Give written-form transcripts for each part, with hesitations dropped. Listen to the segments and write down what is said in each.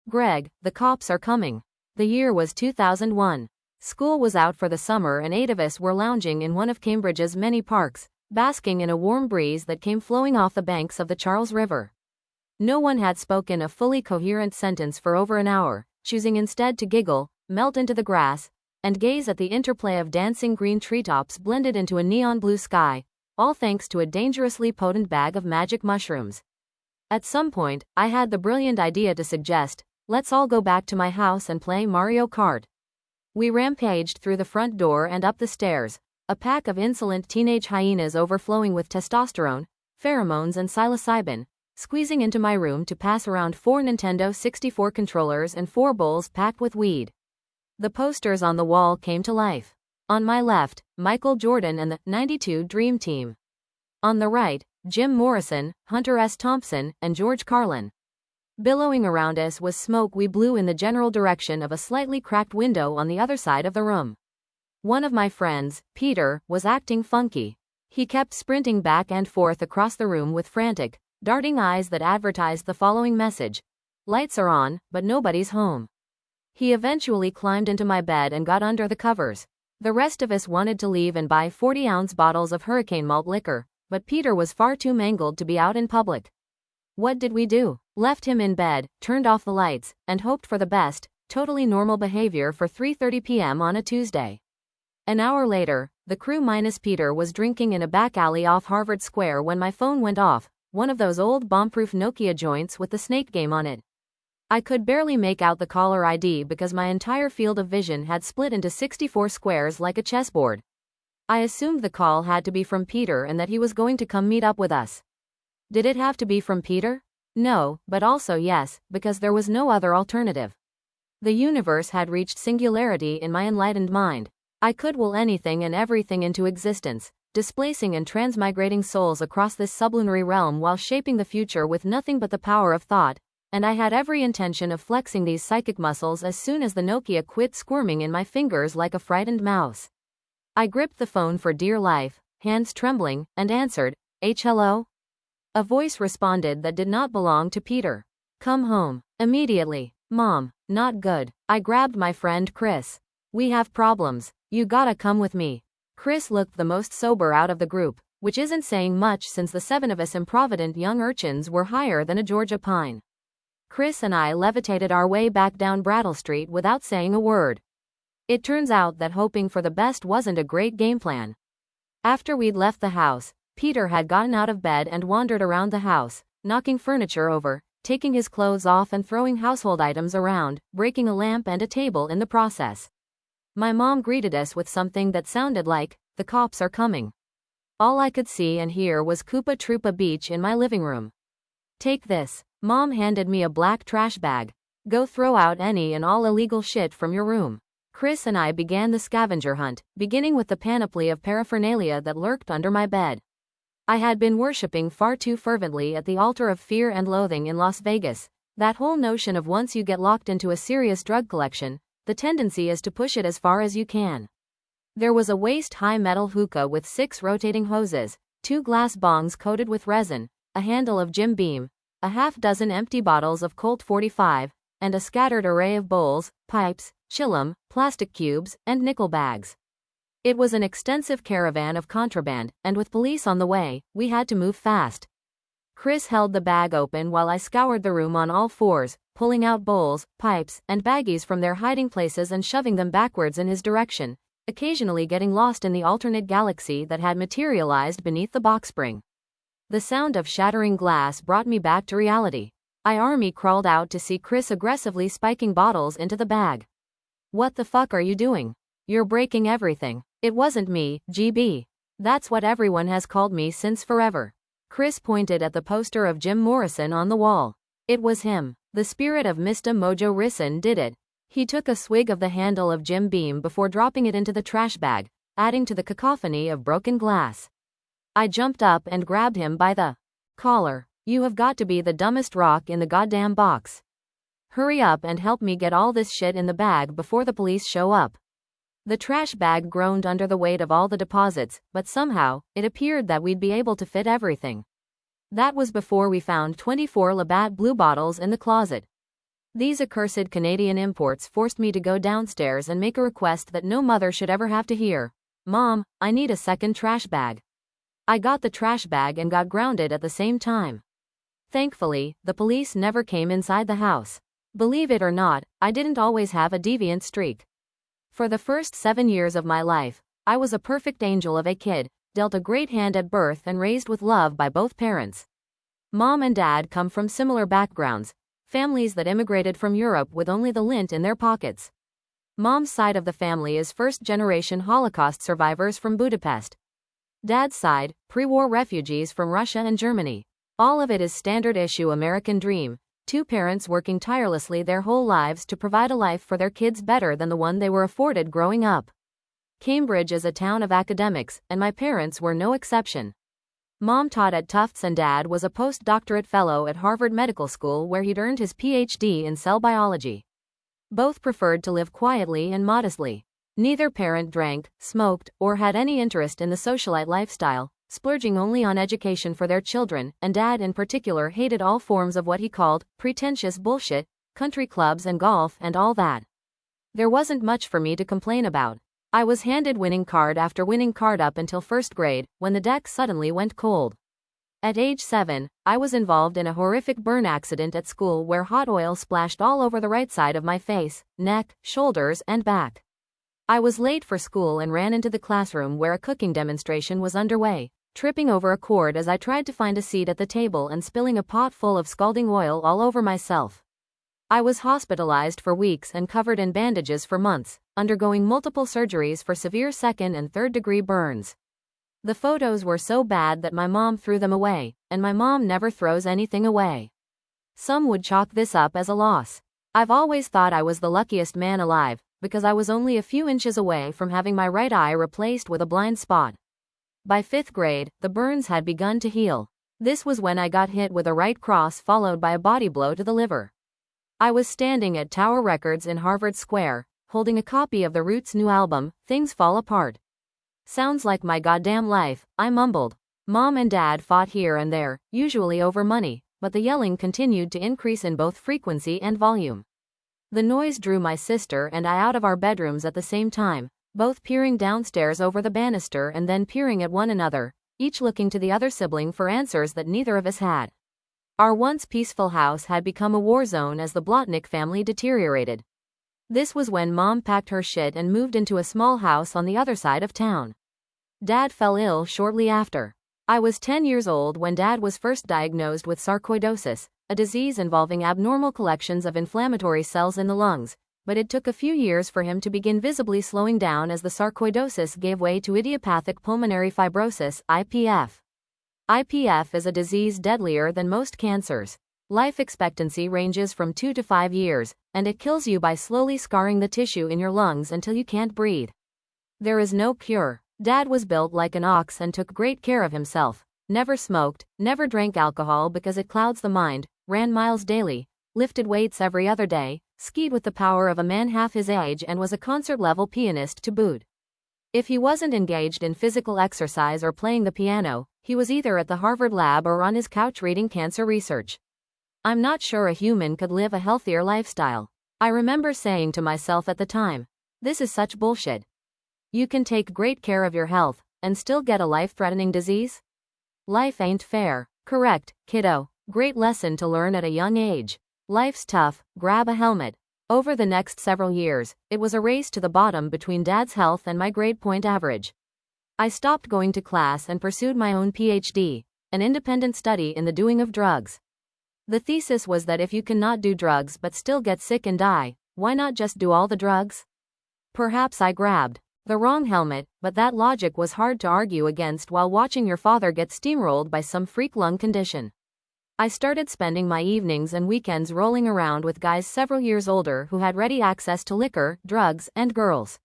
Greg, the cops are coming. The year was 2001. School was out for the summer and 8 of us were lounging in one of Cambridge's many parks, basking in a warm breeze that came flowing off the banks of the Charles River. No one had spoken a fully coherent sentence for over an hour, choosing instead to giggle, melt into the grass, and gaze at the interplay of dancing green treetops blended into a neon blue sky, all thanks to a dangerously potent bag of magic mushrooms. At some point, I had the brilliant idea to suggest, let's all go back to my house and play Mario Kart. We rampaged through the front door and up the stairs, a pack of insolent teenage hyenas overflowing with testosterone, pheromones and psilocybin, squeezing into my room to pass around 4 Nintendo 64 controllers and 4 bowls packed with weed. The posters on the wall came to life. On my left, Michael Jordan and the '92 Dream Team. On the right, Jim Morrison, Hunter S. Thompson, and George Carlin. Billowing around us was smoke we blew in the general direction of a slightly cracked window on the other side of the room. One of my friends, Peter, was acting funky. He kept sprinting back and forth across the room with frantic, darting eyes that advertised the following message: "Lights are on, but nobody's home." He eventually climbed into my bed and got under the covers. The rest of us wanted to leave and buy 40-ounce bottles of hurricane malt liquor, but Peter was far too mangled to be out in public. What did we do? Left him in bed, turned off the lights, and hoped for the best, totally normal behavior for 3:30 p.m. on a Tuesday. An hour later, the crew minus Peter was drinking in a back alley off Harvard Square when my phone went off, one of those old bomb-proof Nokia joints with the snake game on it. I could barely make out the caller ID because my entire field of vision had split into 64 squares like a chessboard. I assumed the call had to be from Peter and that he was going to come meet up with us. Did it have to be from Peter? No, but also yes, because there was no other alternative. The universe had reached singularity in my enlightened mind. I could will anything and everything into existence, displacing and transmigrating souls across this sublunary realm while shaping the future with nothing but the power of thought, and I had every intention of flexing these psychic muscles as soon as the Nokia quit squirming in my fingers like a frightened mouse. I gripped the phone for dear life, hands trembling, and answered, "Hello?" A voice responded that did not belong to Peter. "Come home. Immediately." "Mom, not good." I grabbed my friend Chris. "We have problems. You gotta come with me." Chris looked the most sober out of the group, which isn't saying much since the 7 of us improvident young urchins were higher than a Georgia pine. Chris and I levitated our way back down Brattle Street without saying a word. It turns out that hoping for the best wasn't a great game plan. After we'd left the house, Peter had gotten out of bed and wandered around the house, knocking furniture over, taking his clothes off and throwing household items around, breaking a lamp and a table in the process. My mom greeted us with something that sounded like, "The cops are coming." All I could see and hear was Koopa Troopa Beach in my living room. "Take this." Mom handed me a black trash bag. "Go throw out any and all illegal shit from your room." Chris and I began the scavenger hunt, beginning with the panoply of paraphernalia that lurked under my bed. I had been worshipping far too fervently at the altar of fear and loathing in Las Vegas. That whole notion of once you get locked into a serious drug collection, the tendency is to push it as far as you can. There was a waist-high metal hookah with 6 rotating hoses, 2 glass bongs coated with resin, a handle of Jim Beam, a half-dozen empty bottles of Colt 45, and a scattered array of bowls, pipes, chillum, plastic cubes, and nickel bags. It was an extensive caravan of contraband, and with police on the way, we had to move fast. Chris held the bag open while I scoured the room on all fours, pulling out bowls, pipes, and baggies from their hiding places and shoving them backwards in his direction, occasionally getting lost in the alternate galaxy that had materialized beneath the box spring. The sound of shattering glass brought me back to reality. I army crawled out to see Chris aggressively spiking bottles into the bag. "What the fuck are you doing? You're breaking everything." "It wasn't me, GB. That's what everyone has called me since forever." Chris pointed at the poster of Jim Morrison on the wall. "It was him. The spirit of Mr. Mojo Risson did it." He took a swig of the handle of Jim Beam before dropping it into the trash bag, adding to the cacophony of broken glass. I jumped up and grabbed him by the collar. "You have got to be the dumbest rock in the goddamn box. Hurry up and help me get all this shit in the bag before the police show up." The trash bag groaned under the weight of all the deposits, but somehow, it appeared that we'd be able to fit everything. That was before we found 24 Labatt Blue bottles in the closet. These accursed Canadian imports forced me to go downstairs and make a request that no mother should ever have to hear. Mom, I need a second trash bag. I got the trash bag and got grounded at the same time. Thankfully, the police never came inside the house. Believe it or not, I didn't always have a deviant streak. For the first 7 years of my life, I was a perfect angel of a kid, dealt a great hand at birth and raised with love by both parents. Mom and Dad come from similar backgrounds, families that immigrated from Europe with only the lint in their pockets. Mom's side of the family is first-generation Holocaust survivors from Budapest. Dad's side, pre-war refugees from Russia and Germany. All of it is standard-issue American dream, two parents working tirelessly their whole lives to provide a life for their kids better than the one they were afforded growing up. Cambridge is a town of academics, and my parents were no exception. Mom taught at Tufts and Dad was a postdoctorate fellow at Harvard Medical School where he'd earned his PhD in cell biology. Both preferred to live quietly and modestly. Neither parent drank, smoked, or had any interest in the socialite lifestyle, splurging only on education for their children, and Dad in particular hated all forms of what he called pretentious bullshit, country clubs and golf and all that. There wasn't much for me to complain about. I was handed winning card after winning card up until first grade, when the deck suddenly went cold. At age 7, I was involved in a horrific burn accident at school where hot oil splashed all over the right side of my face, neck, shoulders, and back. I was late for school and ran into the classroom where a cooking demonstration was underway, tripping over a cord as I tried to find a seat at the table and spilling a pot full of scalding oil all over myself. I was hospitalized for weeks and covered in bandages for months, undergoing multiple surgeries for severe second and third-degree burns. The photos were so bad that my mom threw them away, and my mom never throws anything away. Some would chalk this up as a loss. I've always thought I was the luckiest man alive, because I was only a few inches away from having my right eye replaced with a blind spot. By 5th grade, the burns had begun to heal. This was when I got hit with a right cross followed by a body blow to the liver. I was standing at Tower Records in Harvard Square, holding a copy of The Roots' new album, Things Fall Apart. Sounds like my goddamn life, I mumbled. Mom and Dad fought here and there, usually over money, but the yelling continued to increase in both frequency and volume. The noise drew my sister and I out of our bedrooms at the same time, both peering downstairs over the banister and then peering at one another, each looking to the other sibling for answers that neither of us had. Our once peaceful house had become a war zone as the Blotnick family deteriorated. This was when Mom packed her shit and moved into a small house on the other side of town. Dad fell ill shortly after. I was 10 years old when Dad was first diagnosed with sarcoidosis, a disease involving abnormal collections of inflammatory cells in the lungs, but it took a few years for him to begin visibly slowing down as the sarcoidosis gave way to idiopathic pulmonary fibrosis, IPF. IPF is a disease deadlier than most cancers. Life expectancy ranges from 2 to 5 years, and it kills you by slowly scarring the tissue in your lungs until you can't breathe. There is no cure. Dad was built like an ox and took great care of himself. Never smoked, never drank alcohol because it clouds the mind, ran miles daily, lifted weights every other day, skied with the power of a man half his age and was a concert-level pianist to boot. If he wasn't engaged in physical exercise or playing the piano, he was either at the Harvard lab or on his couch reading cancer research. I'm not sure a human could live a healthier lifestyle. I remember saying to myself at the time, this is such bullshit. You can take great care of your health, and still get a life-threatening disease? Life ain't fair. Correct, kiddo. Great lesson to learn at a young age. Life's tough, grab a helmet. Over the next several years, it was a race to the bottom between Dad's health and my grade point average. I stopped going to class and pursued my own PhD, an independent study in the doing of drugs. The thesis was that if you cannot do drugs but still get sick and die, why not just do all the drugs? Perhaps I grabbed the wrong helmet, but that logic was hard to argue against while watching your father get steamrolled by some freak lung condition. I started spending my evenings and weekends rolling around with guys several years older who had ready access to liquor, drugs, and girls.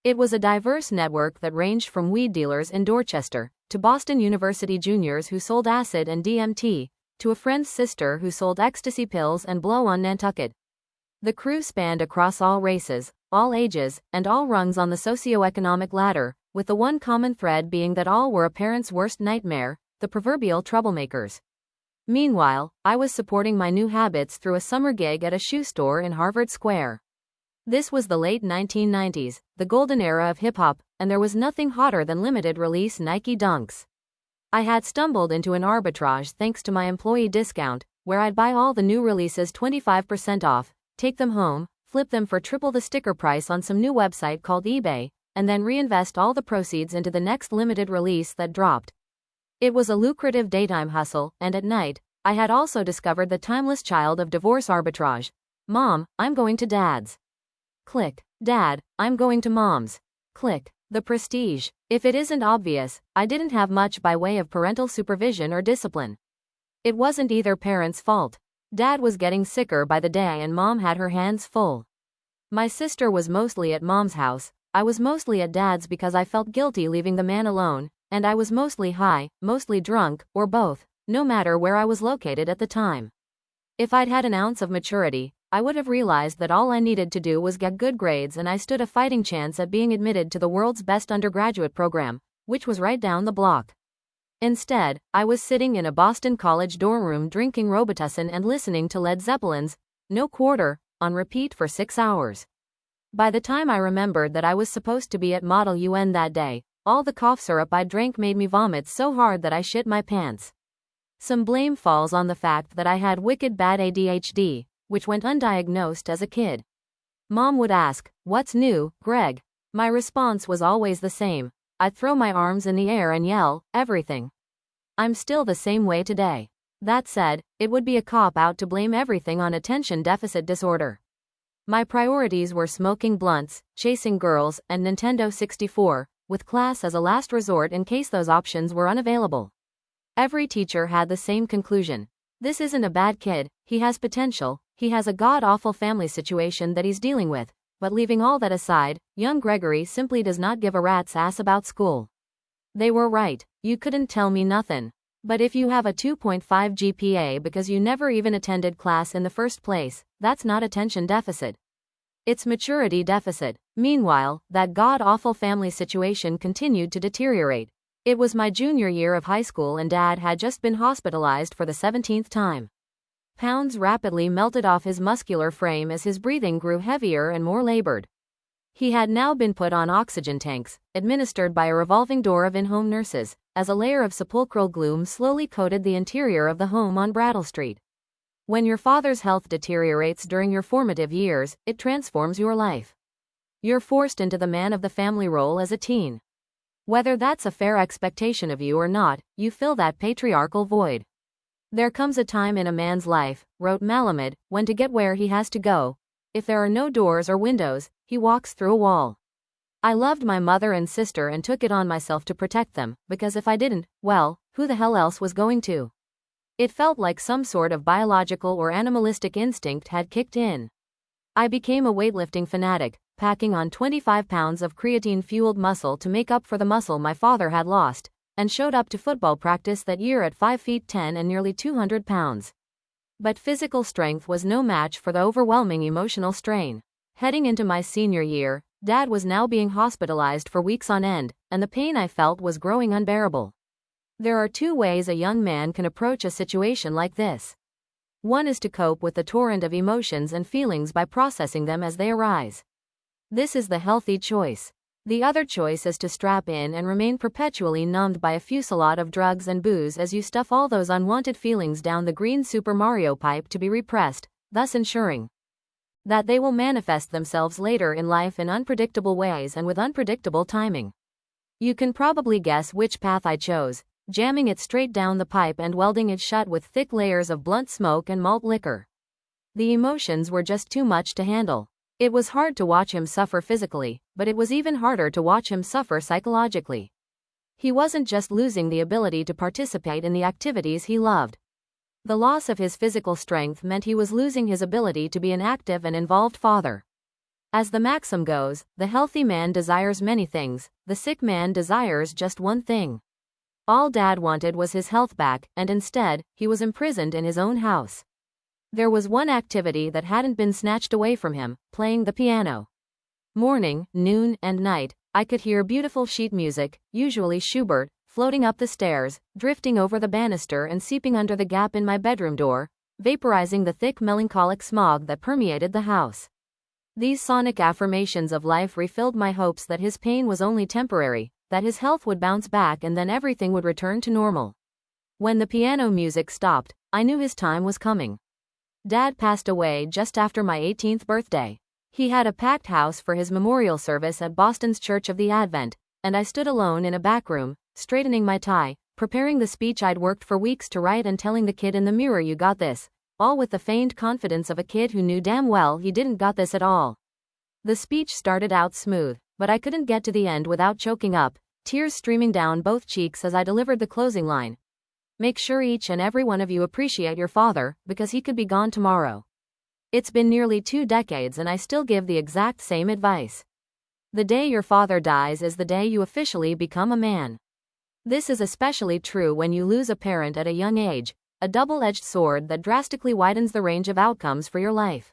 It was a diverse network that ranged from weed dealers in Dorchester, to Boston University juniors who sold acid and DMT, to a friend's sister who sold ecstasy pills and blow on Nantucket. The crew spanned across all races, all ages, and all rungs on the socioeconomic ladder, with the one common thread being that all were a parent's worst nightmare, the proverbial troublemakers. Meanwhile, I was supporting my new habits through a summer gig at a shoe store in Harvard Square. This was the late 1990s, the golden era of hip-hop, and there was nothing hotter than limited-release Nike Dunks. I had stumbled into an arbitrage thanks to my employee discount, where I'd buy all the new releases 25% off, take them home, flip them for triple the sticker price on some new website called eBay, and then reinvest all the proceeds into the next limited release that dropped. It was a lucrative daytime hustle, and at night, I had also discovered the timeless child of divorce arbitrage. Mom, I'm going to Dad's. Click. Dad, I'm going to Mom's. Click. The prestige. If it isn't obvious, I didn't have much by way of parental supervision or discipline. It wasn't either parent's fault. Dad was getting sicker by the day and Mom had her hands full. My sister was mostly at Mom's house, I was mostly at Dad's because I felt guilty leaving the man alone, and I was mostly high, mostly drunk, or both, no matter where I was located at the time. If I'd had an ounce of maturity, I would have realized that all I needed to do was get good grades and I stood a fighting chance at being admitted to the world's best undergraduate program, which was right down the block. Instead, I was sitting in a Boston College dorm room drinking Robitussin and listening to Led Zeppelin's No Quarter on repeat for 6 hours. By the time I remembered that I was supposed to be at Model UN that day, all the cough syrup I drank made me vomit so hard that I shit my pants. Some blame falls on the fact that I had wicked bad ADHD, which went undiagnosed as a kid. Mom would ask, "What's new, Greg?" My response was always the same. I'd throw my arms in the air and yell, "Everything." I'm still the same way today. That said, it would be a cop-out to blame everything on attention deficit disorder. My priorities were smoking blunts, chasing girls, and Nintendo 64, with class as a last resort in case those options were unavailable. Every teacher had the same conclusion. This isn't a bad kid, he has potential, he has a god-awful family situation that he's dealing with, but leaving all that aside, young Gregory simply does not give a rat's ass about school. They were right, you couldn't tell me nothing. But if you have a 2.5 GPA because you never even attended class in the first place, that's not attention deficit. It's maturity deficit. Meanwhile, that god-awful family situation continued to deteriorate. It was my junior year of high school and Dad had just been hospitalized for the 17th time. Pounds rapidly melted off his muscular frame as his breathing grew heavier and more labored. He had now been put on oxygen tanks, administered by a revolving door of in-home nurses, as a layer of sepulchral gloom slowly coated the interior of the home on Brattle Street. When your father's health deteriorates during your formative years, it transforms your life. You're forced into the man of the family role as a teen. Whether that's a fair expectation of you or not, you fill that patriarchal void. There comes a time in a man's life, wrote Malamud, when to get where he has to go, if there are no doors or windows, he walks through a wall. I loved my mother and sister and took it on myself to protect them, because if I didn't, well, who the hell else was going to? It felt like some sort of biological or animalistic instinct had kicked in. I became a weightlifting fanatic, packing on 25 pounds of creatine-fueled muscle to make up for the muscle my father had lost, and showed up to football practice that year at 5 feet 10 and nearly 200 pounds. But physical strength was no match for the overwhelming emotional strain. Heading into my senior year, Dad was now being hospitalized for weeks on end, and the pain I felt was growing unbearable. There are two ways a young man can approach a situation like this. One is to cope with the torrent of emotions and feelings by processing them as they arise. This is the healthy choice. The other choice is to strap in and remain perpetually numbed by a fusillade of drugs and booze as you stuff all those unwanted feelings down the green Super Mario pipe to be repressed, thus ensuring that they will manifest themselves later in life in unpredictable ways and with unpredictable timing. You can probably guess which path I chose, jamming it straight down the pipe and welding it shut with thick layers of blunt smoke and malt liquor. The emotions were just too much to handle. It was hard to watch him suffer physically, but it was even harder to watch him suffer psychologically. He wasn't just losing the ability to participate in the activities he loved. The loss of his physical strength meant he was losing his ability to be an active and involved father. As the maxim goes, the healthy man desires many things, the sick man desires just one thing. All Dad wanted was his health back, and instead, he was imprisoned in his own house. There was one activity that hadn't been snatched away from him, playing the piano. Morning, noon, and night, I could hear beautiful sheet music, usually Schubert, floating up the stairs, drifting over the banister and seeping under the gap in my bedroom door, vaporizing the thick melancholic smog that permeated the house. These sonic affirmations of life refilled my hopes that his pain was only temporary, that his health would bounce back and then everything would return to normal. When the piano music stopped, I knew his time was coming. Dad passed away just after my 18th birthday. He had a packed house for his memorial service at Boston's Church of the Advent, and I stood alone in a back room, straightening my tie, preparing the speech I'd worked for weeks to write and telling the kid in the mirror, "You got this," all with the feigned confidence of a kid who knew damn well he didn't got this at all. The speech started out smooth, but I couldn't get to the end without choking up, tears streaming down both cheeks as I delivered the closing line. "Make sure each and every one of you appreciate your father, because he could be gone tomorrow." It's been nearly 2 decades and I still give the exact same advice. The day your father dies is the day you officially become a man. This is especially true when you lose a parent at a young age, a double-edged sword that drastically widens the range of outcomes for your life.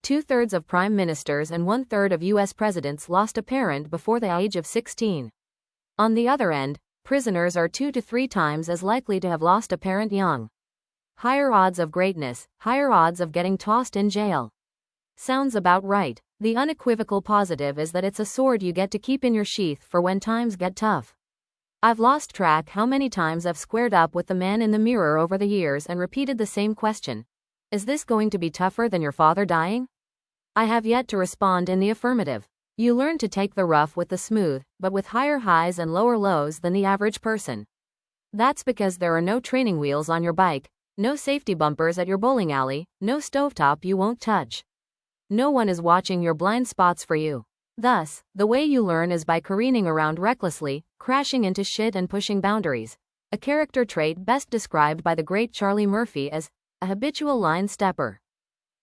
2/3 of prime ministers and 1/3 of U.S. presidents lost a parent before the age of 16. On the other end, prisoners are 2 to 3 times as likely to have lost a parent young. Higher odds of greatness, higher odds of getting tossed in jail. Sounds about right. The unequivocal positive is that it's a sword you get to keep in your sheath for when times get tough. I've lost track how many times I've squared up with the man in the mirror over the years and repeated the same question. Is this going to be tougher than your father dying? I have yet to respond in the affirmative. You learn to take the rough with the smooth, but with higher highs and lower lows than the average person. That's because there are no training wheels on your bike, no safety bumpers at your bowling alley, no stovetop you won't touch. No one is watching your blind spots for you. Thus, the way you learn is by careening around recklessly, crashing into shit and pushing boundaries. A character trait best described by the great Charlie Murphy as a habitual line stepper.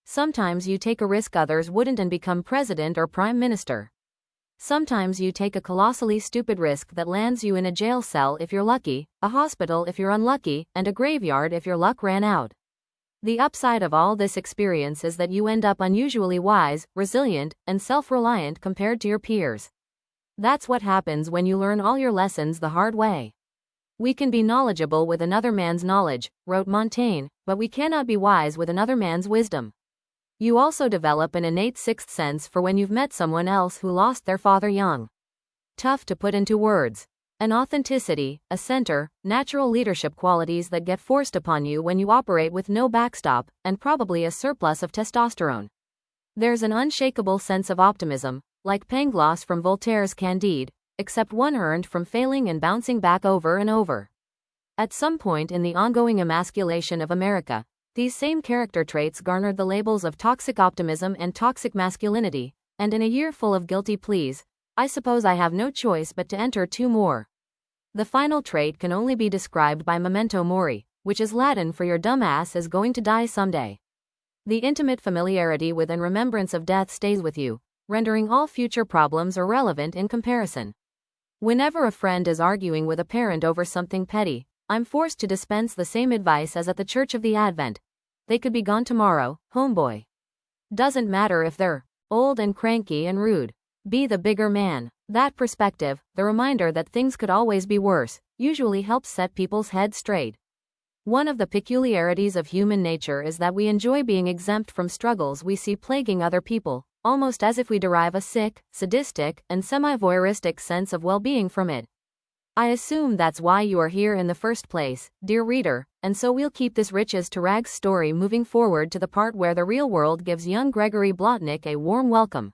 Sometimes you take a risk others wouldn't and become president or prime minister. Sometimes you take a colossally stupid risk that lands you in a jail cell if you're lucky, a hospital if you're unlucky, and a graveyard if your luck ran out. The upside of all this experience is that you end up unusually wise, resilient, and self-reliant compared to your peers. That's what happens when you learn all your lessons the hard way. "We can be knowledgeable with another man's knowledge," wrote Montaigne, "but we cannot be wise with another man's wisdom." You also develop an innate sixth sense for when you've met someone else who lost their father young. Tough to put into words. An authenticity, a center, natural leadership qualities that get forced upon you when you operate with no backstop, and probably a surplus of testosterone. There's an unshakable sense of optimism, like Pangloss from Voltaire's Candide, except one earned from failing and bouncing back over and over. At some point in the ongoing emasculation of America, these same character traits garnered the labels of toxic optimism and toxic masculinity, and in a year full of guilty pleas, I suppose I have no choice but to enter 2 more. The final trait can only be described by memento mori, which is Latin for your dumb ass is going to die someday. The intimate familiarity with and remembrance of death stays with you, rendering all future problems irrelevant in comparison. Whenever a friend is arguing with a parent over something petty, I'm forced to dispense the same advice as at the Church of the Advent. They could be gone tomorrow, homeboy. Doesn't matter if they're old and cranky and rude. Be the bigger man. That perspective, the reminder that things could always be worse, usually helps set people's heads straight. One of the peculiarities of human nature is that we enjoy being exempt from struggles we see plaguing other people, almost as if we derive a sick, sadistic, and semi-voyeuristic sense of well-being from it. I assume that's why you are here in the first place, dear reader, and so we'll keep this riches to rags story moving forward to the part where the real world gives young Gregory Blotnick a warm welcome.